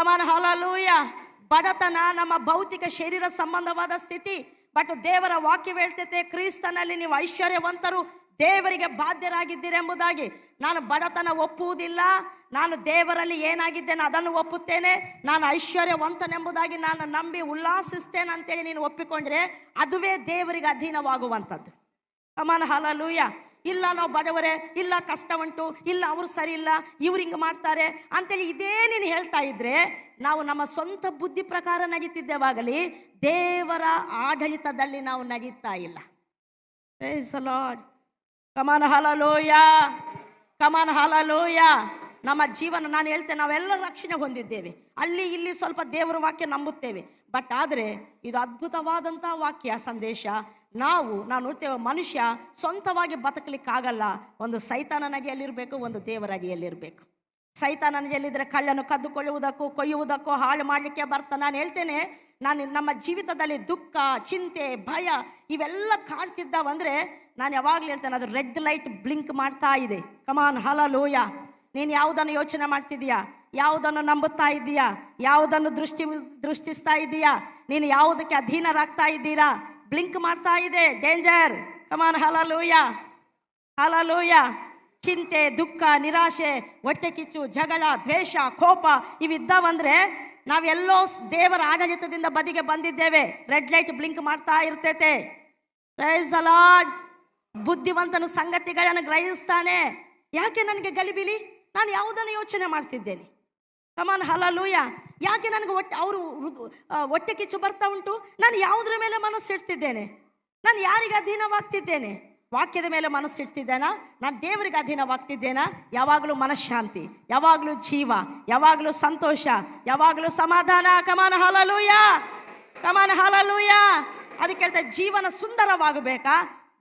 ಕಮಾನ್ hallelujah. ಬಡತನ ನಮ್ಮ ಭೌತಿಕ ಶರೀರ ಸಂಬಂಧವಾದ ಸ್ಥಿತಿ. ಬಟ್ ದೇವರ ವಾಕ್ಯ ಹೇಳ್ತೈತೆ, ಕ್ರಿಸ್ತನಲ್ಲಿ ನೀವು ಐಶ್ವರ್ಯವಂತರು, ದೇವರಿಗೆ ಬಾಧ್ಯರಾಗಿದ್ದೀರೆಂಬುದಾಗಿ. ನಾನು ಬಡತನ ಒಪ್ಪುವುದಿಲ್ಲ, ನಾನು ದೇವರಲ್ಲಿ ಏನಾಗಿದ್ದೇನೆ ಅದನ್ನು ಒಪ್ಪುತ್ತೇನೆ, ನಾನು ಐಶ್ವರ್ಯವಂತನೆಂಬುದಾಗಿ ನಾನು ನಂಬಿ ಉಲ್ಲಾಸಿಸ್ತೇನೆ ಅಂತೇಳಿ ನೀನು ಒಪ್ಪಿಕೊಂಡ್ರೆ ಅದುವೇ ದೇವರಿಗೆ ಅಧೀನವಾಗುವಂಥದ್ದು. ಕಮಾನ್ ಹಲ್ಲೆಲೂಯಾ. ಇಲ್ಲ ನಾವು ಬಡವರೇ, ಇಲ್ಲ ಕಷ್ಟ ಉಂಟು, ಇಲ್ಲ ಅವರು ಸರಿ ಇಲ್ಲ, ಇವ್ರು ಹಿಂಗೆ ಮಾಡ್ತಾರೆ ಅಂತೇಳಿ ಇದೇ ನೀನು ಹೇಳ್ತಾ ಇದ್ರೆ ನಾವು ನಮ್ಮ ಸ್ವಂತ ಬುದ್ಧಿ ಪ್ರಕಾರ ನಡೀತಿದ್ದೇವಾಗಲಿ ದೇವರ ಆಡಳಿತದಲ್ಲಿ ನಾವು ನಡೀತಾ ಇಲ್ಲ. Praise the lord. Come on hallelujah, come on hallelujah. ನಮ್ಮ ಜೀವನ, ನಾನು ಹೇಳ್ತೇನೆ, ನಾವೆಲ್ಲ ರಕ್ಷಣೆ ಹೊಂದಿದ್ದೇವೆ, ಅಲ್ಲಿ ಇಲ್ಲಿ ಸ್ವಲ್ಪ ದೇವರ ವಾಕ್ಯ ನಂಬುತ್ತೇವೆ. ಬಟ್ ಆದರೆ ಇದು ಅದ್ಭುತವಾದಂಥ ವಾಕ್ಯ ಸಂದೇಶ. ನಾವು ನೋಡ್ತೇವೆ, ಮನುಷ್ಯ ಸ್ವಂತವಾಗಿ ಬದುಕಲಿಕ್ಕಾಗಲ್ಲ. ಒಂದು ಸೈತಾನನ ಅಡಿಯಲ್ಲಿರಬೇಕು, ಒಂದು ದೇವರ ಅಡಿಯಲ್ಲಿರಬೇಕು. ಸೈತಾನನ ಅಡಿಯಲ್ಲಿದ್ದರೆ ಕಳ್ಳನು ಕದ್ದುಕೊಳ್ಳುವುದಕ್ಕೂ ಕೊಯ್ಯುವುದಕ್ಕೂ ಹಾಳು ಮಾಡಲಿಕ್ಕೆ ಬರ್ತಾನೆ. ನಾನು ಹೇಳ್ತೇನೆ, ನಮ್ಮ ಜೀವಿತದಲ್ಲಿ ದುಃಖ, ಚಿಂತೆ, ಭಯ ಇವೆಲ್ಲ ಕಾಡ್ತಿದ್ದಾವಂದರೆ ನಾನು ಯಾವಾಗಲೂ ಹೇಳ್ತೇನೆ, ಅದು ರೆಡ್ ಲೈಟ್ ಬ್ಲಿಂಕ್ ಮಾಡ್ತಾ ಇದೆ. ಕಮಾನ್ ಹಲ್ಲೆಲೂಯಾ. ನೀನು ಯಾವುದನ್ನು ಯೋಚನೆ ಮಾಡ್ತಿದ್ದೀಯಾ, ಯಾವುದನ್ನು ನಂಬುತ್ತಾ ಇದ್ದೀಯಾ, ಯಾವುದನ್ನು ದೃಷ್ಟಿಸ್ತಾ ಇದ್ದೀಯಾ, ನೀನು ಯಾವುದಕ್ಕೆ ಅಧೀನರಾಗ್ತಾ ಇದ್ದೀರಾ, ಬ್ಲಿಂಕ್ ಮಾಡ್ತಾ ಇದೆ. ಡೇಂಜರ್. ಕಮಾನ್ ಹಲ್ಲೆಲೂಯಾ, ಹಲ್ಲೆಲೂಯಾ. ಚಿಂತೆ, ದುಃಖ, ನಿರಾಶೆ, ಹೊಟ್ಟೆ ಕಿಚ್ಚು, ಜಗಳ, ದ್ವೇಷ, ಕೋಪ ಇವಿದ್ದಾವಂದ್ರೆ ನಾವೆಲ್ಲೋ ದೇವರ ಆಡಳಿತದಿಂದ ಬದಿಗೆ ಬಂದಿದ್ದೇವೆ. ರೆಡ್ ಲೈಟ್ ಬ್ಲಿಂಕ್ ಮಾಡ್ತಾ ಇರ್ತೈತೆ. Price the lord. ಬುದ್ಧಿವಂತನು ಸಂಗತಿಗಳನ್ನು ಗ್ರಹಿಸ್ತಾನೆ. ಯಾಕೆ ನನಗೆ ಗಲಿಬಿಲಿ? ನಾನು ಯಾವುದನ್ನು ಯೋಚನೆ ಮಾಡ್ತಿದ್ದೇನೆ. ಕಮಾನ್ ಹಲ್ಲೆಲೂಯಾ. ಯಾಕೆ ನನಗೆ ಹೊಟ್ಟೆ ಕಿಚ್ಚು ಬರ್ತಾ ಉಂಟು? ನಾನು ಯಾವುದ್ರ ಮೇಲೆ ಮನಸ್ಸಿಡ್ತಿದ್ದೇನೆ? ನಾನು ಯಾರಿಗೆ ಅಧೀನವಾಗ್ತಿದ್ದೇನೆ? ವಾಕ್ಯದ ಮೇಲೆ ಮನಸ್ಸಿಡ್ತಿದ್ದೇನಾ? ನಾನು ದೇವರಿಗೆ ಅಧೀನವಾಗ್ತಿದ್ದೇನಾ? ಯಾವಾಗಲೂ ಮನಃಶಾಂತಿ, ಯಾವಾಗಲೂ ಜೀವ, ಯಾವಾಗಲೂ ಸಂತೋಷ, ಯಾವಾಗಲೂ ಸಮಾಧಾನ. ಕಮಾನ್ ಹಲ್ಲೆಲೂಯಾ, ಕಮಾನ್ ಹಲ್ಲೆಲೂಯಾ. ಅದಕ್ಕೆ ಹೇಳ್ತಾ ಜೀವನ ಸುಂದರವಾಗಬೇಕಾ?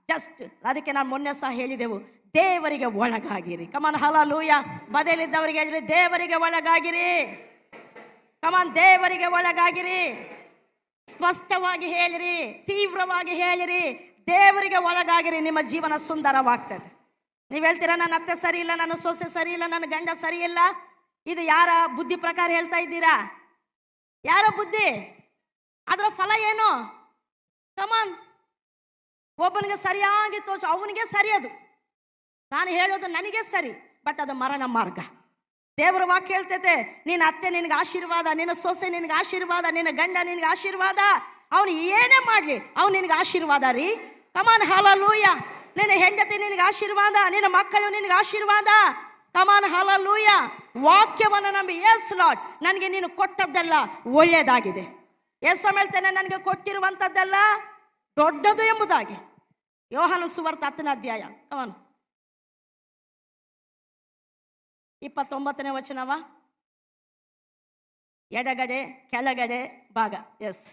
ಜಸ್ಟ್ ಅದಕ್ಕೆ ನಾನು ಮೊನ್ನೆ ಸಹ ಹೇಳಿದೆವು, ದೇವರಿಗೆ ಒಳಗಾಗಿರಿ. ಕಮಾನ್ ಹಲ್ಲೆಲೂಯಾ. ಬದಲಿದ್ದವರಿಗೆ ಹೇಳಿರಿ, ದೇವರಿಗೆ ಒಳಗಾಗಿರಿ. ಕಮಾನ್, ದೇವರಿಗೆ ಒಳಗಾಗಿರಿ. ಸ್ಪಷ್ಟವಾಗಿ ಹೇಳಿರಿ, ತೀವ್ರವಾಗಿ ಹೇಳಿರಿ, ದೇವರಿಗೆ ಒಳಗಾಗಿರಿ. ನಿಮ್ಮ ಜೀವನ ಸುಂದರವಾಗ್ತದೆ. ನೀವು ಹೇಳ್ತೀರಾ, ನನ್ನ ಅತ್ತೆ ಸರಿ ಇಲ್ಲ, ನನ್ನ ಸೊಸೆ ಸರಿ ಇಲ್ಲ, ನನ್ನ ಗಂಡ ಸರಿ ಇಲ್ಲ. ಇದು ಯಾರ ಬುದ್ಧಿ ಪ್ರಕಾರ ಹೇಳ್ತಾ ಇದ್ದೀರಾ? ಯಾರ ಬುದ್ಧಿ? ಅದರ ಫಲ ಏನು? ಕಮಾನ್, ಒಬ್ಬನಿಗೆ ಸರಿಯಾಗಿ ತೋರಿಸು, ಅವನಿಗೆ ಸರಿ ಅದು. ನಾನು ಹೇಳೋದು ನನಗೆ ಸರಿ, ಬಟ್ ಅದು ಮರಣ ಮಾರ್ಗ. ದೇವರ ವಾಕ್ಯ ಹೇಳ್ತೈತೆ, ನಿನ್ನ ಅತ್ತೆ ನಿನಗೆ ಆಶೀರ್ವಾದ, ನಿನ್ನ ಸೊಸೆ ನಿನಗೆ ಆಶೀರ್ವಾದ, ನಿನ್ನ ಗಂಡ ನಿನಗೆ ಆಶೀರ್ವಾದ. ಅವನು ಏನೇ ಮಾಡಲಿ ಅವನು ನಿನಗೆ ಆಶೀರ್ವಾದ ರೀ. ಕಮಾನ್ ಹಲ್ಲೆಲೂಯಾ. ನಿನ್ನ ಹೆಂಡತಿ ನಿನಗೆ ಆಶೀರ್ವಾದ, ನಿನ್ನ ಮಕ್ಕಳು ನಿನಗೆ ಆಶೀರ್ವಾದ. ಕಮಾನ್ ಹಲ್ಲೆಲೂಯಾ. ವಾಕ್ಯವನ್ನು ನಂಬಿ, ಯೆಸ್ ಲಾರ್ಡ್, ನನಗೆ ನೀನು ಕೊಟ್ಟದ್ದೆಲ್ಲ ಒಳ್ಳೆಯದಾಗಿದೆ. ಯೇಸು ಹೇಳ್ತೇನೆ, ನನಗೆ ಕೊಟ್ಟಿರುವಂಥದ್ದೆಲ್ಲ ದೊಡ್ಡದು ಎಂಬುದಾಗಿ. ಯೋಹಾನ ಸುವಾರ್ತೆ 10ನೇ ಅಧ್ಯಾಯ, ಕಮಾನ್ 29ನೇ ವಚನವ, ಎಡಗಡೆ ಕೆಳಗಡೆ ಭಾಗ. ಎಸ್.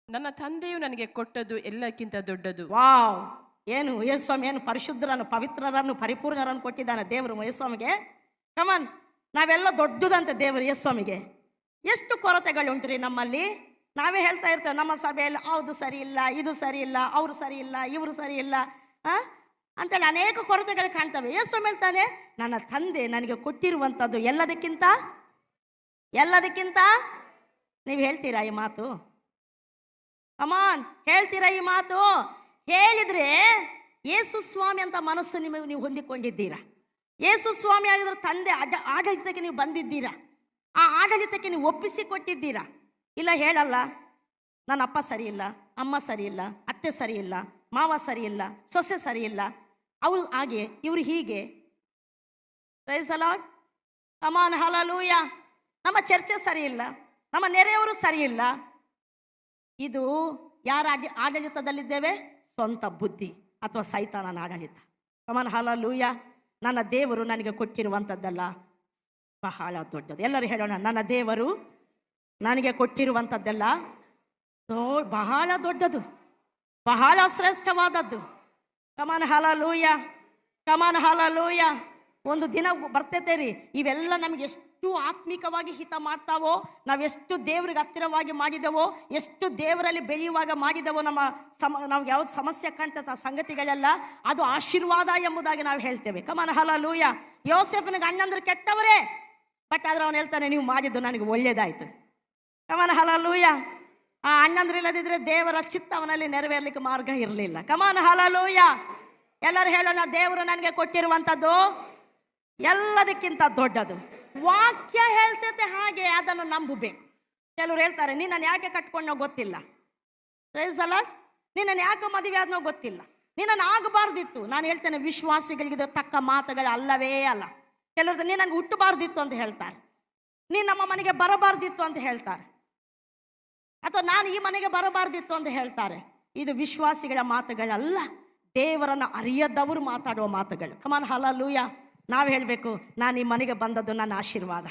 ನನ್ನ ತಂದೆಯು ನನಗೆ ಕೊಟ್ಟದ್ದು ಎಲ್ಲಕ್ಕಿಂತ ದೊಡ್ಡದು. ವಾವ್, ಏನು ಯೇಸ್ವಾಮಿ, ಏನು ಪರಿಶುದ್ಧರನ್ನು, ಪವಿತ್ರರನ್ನು, ಪರಿಪೂರ್ಣರನ್ನು ಕೊಟ್ಟಿದ್ದಾನೆ ದೇವರು ಯೇಸ್ವಾಮಿಗೆ. ಕಮಾನ್, ನಾವೆಲ್ಲ ದೊಡ್ಡದಂತೆ ದೇವರು ಯೇಸ್ವಾಮಿಗೆ. ಎಷ್ಟು ಕೊರತೆಗಳು ಉಂಟು ರೀ ನಮ್ಮಲ್ಲಿ. ನಾವೇ ಹೇಳ್ತಾ ಇರ್ತೇವೆ ನಮ್ಮ ಸಭೆಯಲ್ಲಿ, ಹೌದು ಸರಿ ಇಲ್ಲ, ಇದು ಸರಿ ಇಲ್ಲ, ಅವರು ಸರಿ ಇಲ್ಲ, ಇವರು ಸರಿ ಇಲ್ಲ ಅಂತೇಳಿ ಅನೇಕ ಕೊರತೆಗಳು ಕಾಣ್ತವೆ. ಯೇಸು ಹೇಳ್ತಾನೆ, ನನ್ನ ತಂದೆ ನನಗೆ ಕೊಟ್ಟಿರುವಂಥದ್ದು ಎಲ್ಲದಕ್ಕಿಂತ. ನೀವು ಹೇಳ್ತೀರಾ ಈ ಮಾತು? ಕಮಾನ್, ಹೇಳ್ತೀರಾ ಈ ಮಾತು? ಹೇಳಿದ್ರೆ ಯೇಸು ಸ್ವಾಮಿ ಅಂತ ಮನಸ್ಸು ನೀವು ಹೊಂದಿಕೊಂಡಿದ್ದೀರಾ. ಯೇಸು ಸ್ವಾಮಿ ಆಗಿದ್ರೆ ತಂದೆ ಆಡಳಿತಕ್ಕೆ ನೀವು ಬಂದಿದ್ದೀರಾ. ಆ ಆಡಳಿತಕ್ಕೆ ನೀವು ಒಪ್ಪಿಸಿಕೊಟ್ಟಿದ್ದೀರಾ. ಇಲ್ಲ, ಹೇಳಲ್ಲ, ನನ್ನ ಅಪ್ಪ ಸರಿ ಇಲ್ಲ, ಅಮ್ಮ ಸರಿ ಇಲ್ಲ, ಅತ್ತೆ ಸರಿ ಇಲ್ಲ, ಮಾವ ಸರಿ ಇಲ್ಲ, ಸೊಸೆ ಸರಿ ಇಲ್ಲ, ಅವ್ರು ಹಾಗೆ, ಇವರು ಹೀಗೆ. Praise the lord. Come on hallelujah. ನಮ್ಮ ಚರ್ಚೆ ಸರಿ ಇಲ್ಲ, ನಮ್ಮ ನೆರೆಯವರು ಸರಿ ಇಲ್ಲ. ಇದು ಯಾರ ಆಡಳಿತದಲ್ಲಿದ್ದೇವೆ? ಸ್ವಂತ ಬುದ್ಧಿ ಅಥವಾ ಸೈತಾನನ ಆಡಳಿತ. ಕಮಾನ್ ಹಲ್ಲೆಲೂಯಾ. ನನ್ನ ದೇವರು ನನಗೆ ಕೊಟ್ಟಿರುವಂಥದ್ದೆಲ್ಲ ಬಹಳ ದೊಡ್ಡದು. ಎಲ್ಲರೂ ಹೇಳೋಣ, ನನ್ನ ದೇವರು ನನಗೆ ಕೊಟ್ಟಿರುವಂಥದ್ದೆಲ್ಲ ಬಹಳ ದೊಡ್ಡದು, ಬಹಳ ಶ್ರೇಷ್ಠವಾದದ್ದು. ಕಮಾನ್ ಹಲ್ಲೆಲೂಯಾ, ಕಮಾನ್ ಹಲ್ಲೆಲೂಯಾ. ಒಂದು ದಿನ ಬರ್ತೈತೆ ರೀ, ಇವೆಲ್ಲ ನಮಗೆ ಎಷ್ಟು ಆತ್ಮಿಕವಾಗಿ ಹಿತ ಮಾಡ್ತಾವೋ, ನಾವೆಷ್ಟು ದೇವ್ರಿಗೆ ಹತ್ತಿರವಾಗಿ ಮಾಡಿದೆವೋ, ಎಷ್ಟು ದೇವರಲ್ಲಿ ಬೆಳೆಯುವಾಗ ಮಾಡಿದೆವೋ, ನಮ್ಗೆ ಯಾವ್ದು ಸಮಸ್ಯೆ ಕಾಣ್ತದೆ ಆ ಸಂಗತಿಗಳೆಲ್ಲ ಅದು ಆಶೀರ್ವಾದ ಎಂಬುದಾಗಿ ನಾವು ಹೇಳ್ತೇವೆ. ಕಮಾನ್ ಹಲ್ಲೆಲೂಯಾ. ಯೋಸೇಫನಿಗೆ ಅಣ್ಣಂದ್ರೆ ಕೆಟ್ಟವರೇ, ಬಟ್ ಆದ್ರೆ ಅವನು ಹೇಳ್ತಾನೆ, ನೀವು ಮಾಡಿದ್ದು ನನಗೆ ಒಳ್ಳೇದಾಯ್ತು. ಕಮಾನ್ ಹಲಲೂಯ. ಆ ಅಣ್ಣಂದ್ರಿಲ್ಲದಿದ್ರೆ ದೇವರ ಚಿತ್ತ ಅವನಲ್ಲಿ ನೆರವೇರ್ಲಿಕ್ಕೆ ಮಾರ್ಗ ಇರಲಿಲ್ಲ. ಕಮಾನ್ ಹಲಲೂಯ. ಎಲ್ಲರೂ ಹೇಳೋಣ, ದೇವರು ನನಗೆ ಕೊಟ್ಟಿರುವಂಥದ್ದು ಎಲ್ಲದಕ್ಕಿಂತ ದೊಡ್ಡದು. ವಾಕ್ಯ ಹೇಳ್ತೈತೆ, ಹಾಗೆ ಅದನ್ನು ನಂಬಬೇಕು. ಕೆಲವರು ಹೇಳ್ತಾರೆ, ನೀನು ಯಾಕೆ ಕಟ್ಕೊಂಡೋ ಗೊತ್ತಿಲ್ಲ, ಪ್ರೈಸ್ ದಿ ಲಾರ್ಡ್, ನಿನ್ನನ್ನು ಯಾಕೆ ಮದುವೆ ಆದ್ನೋ ಗೊತ್ತಿಲ್ಲ, ನಿನ್ನನ್ನು ಆಗಬಾರ್ದಿತ್ತು. ನಾನು ಹೇಳ್ತೇನೆ, ವಿಶ್ವಾಸಿಗಳಿಗಿದು ತಕ್ಕ ಮಾತುಗಳು ಅಲ್ಲವೇ ಅಲ್ಲ. ಕೆಲವ್ರದ್ದು ನೀನು ನನಗೆ ಹುಟ್ಟಬಾರ್ದಿತ್ತು ಅಂತ ಹೇಳ್ತಾರೆ, ನೀನು ನಮ್ಮ ಮನೆಗೆ ಬರಬಾರ್ದಿತ್ತು ಅಂತ ಹೇಳ್ತಾರೆ, ಅಥವಾ ನಾನು ಈ ಮನೆಗೆ ಬರಬಾರ್ದಿತ್ತು ಅಂತ ಹೇಳ್ತಾರೆ. ಇದು ವಿಶ್ವಾಸಿಗಳ ಮಾತುಗಳಲ್ಲ, ದೇವರನ್ನು ಅರಿಯದವರು ಮಾತಾಡುವ ಮಾತುಗಳು. ಕಮಾನ್ ಹಲಲೂಯ. ನಾವು ಹೇಳಬೇಕು, ನಾನು ಈ ಮನೆಗೆ ಬಂದದ್ದು ನನ್ನ ಆಶೀರ್ವಾದ.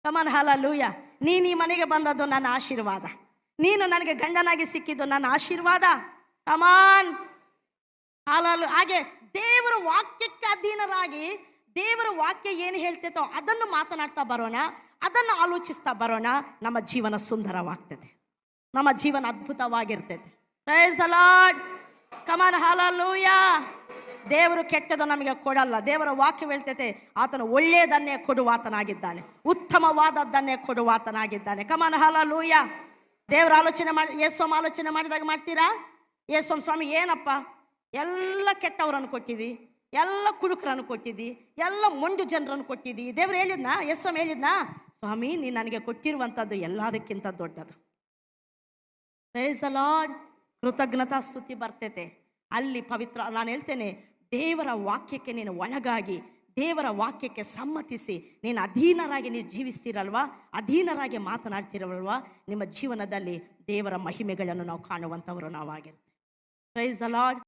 ಕಮಾನ್ ಹಲಲೂಯ. ನೀನು ಈ ಮನೆಗೆ ಬಂದದ್ದು ನನ್ನ ಆಶೀರ್ವಾದ, ನೀನು ನನಗೆ ಗಂಡನಾಗಿ ಸಿಕ್ಕಿದ್ದು ನನ್ನ ಆಶೀರ್ವಾದ. ಕಮಾನ್ ಹಲಲು. ಹಾಗೆ ದೇವರ ವಾಕ್ಯಕ್ಕೆ ಅಧೀನರಾಗಿ ದೇವರ ವಾಕ್ಯ ಏನು ಹೇಳ್ತೈತೋ ಅದನ್ನು ಮಾತನಾಡ್ತಾ ಬರೋಣ, ಅದನ್ನು ಆಲೋಚಿಸ್ತಾ ಬರೋಣ. ನಮ್ಮ ಜೀವನ ಸುಂದರವಾಗ್ತದೆ, ನಮ್ಮ ಜೀವನ ಅದ್ಭುತವಾಗಿರ್ತೈತೆ. Praise the lord. Come on hallelujah. ದೇವರು ಕೆಟ್ಟದ್ದು ನಮಗೆ ಕೊಡಲ್ಲ. ದೇವರ ವಾಕ್ಯ ಹೇಳ್ತೈತೆ, ಆತನು ಒಳ್ಳೆಯದನ್ನೇ ಕೊಡುವಾತನಾಗಿದ್ದಾನೆ, ಉತ್ತಮವಾದದ್ದನ್ನೇ ಕೊಡುವಾತನಾಗಿದ್ದಾನೆ. ಕಮಾನ್ ಹಲಲೂಯ. ದೇವರ ಆಲೋಚನೆ ಮಾಡಿ, ಯೇಸೋಮ್ ಆಲೋಚನೆ ಮಾಡಿದಾಗ ಮಾಡ್ತೀರಾ? ಯೇಸೋಮ್ ಸ್ವಾಮಿ ಏನಪ್ಪ, ಎಲ್ಲ ಕೆಟ್ಟವರನ್ನು ಕೊಟ್ಟಿದ್ದಿ, ಎಲ್ಲ ಕುಡುಕರನ್ನು ಕೊಟ್ಟಿದ್ದಿ, ಎಲ್ಲ ಮೊಂಡು ಜನರನ್ನು ಕೊಟ್ಟಿದ್ದಿ. ದೇವರು ಹೇಳಿದ್ನಾ? ಯೇಸೋಮ್ ಹೇಳಿದ್ನಾ? ಸ್ವಾಮಿ, ನೀನು ನನಗೆ ಕೊಟ್ಟಿರುವಂಥದ್ದು ಎಲ್ಲದಕ್ಕಿಂತ ದೊಡ್ಡದು. Praise the lord. ಕೃತಜ್ಞತಾ ಸ್ತುತಿ ಬರ್ತೈತೆ ಅಲ್ಲಿ. ಪವಿತ್ರ, ನಾನು ಹೇಳ್ತೇನೆ, ದೇವರ ವಾಕ್ಯಕ್ಕೆ ನೀನು ಒಳಗಾಗಿ, ದೇವರ ವಾಕ್ಯಕ್ಕೆ ಸಮ್ಮತಿಸಿ ನೀನು ಅಧೀನರಾಗಿ ನೀವು ಜೀವಿಸ್ತೀರಲ್ವಾ, ಅಧೀನರಾಗಿ ಮಾತನಾಡ್ತಿರಲ್ವಾ, ನಿಮ್ಮ ಜೀವನದಲ್ಲಿ ದೇವರ ಮಹಿಮೆಗಳನ್ನು ನಾವು ಕಾಣುವಂಥವರು ನಾವಾಗಿರ್ತೀವಿ. Praise the lord.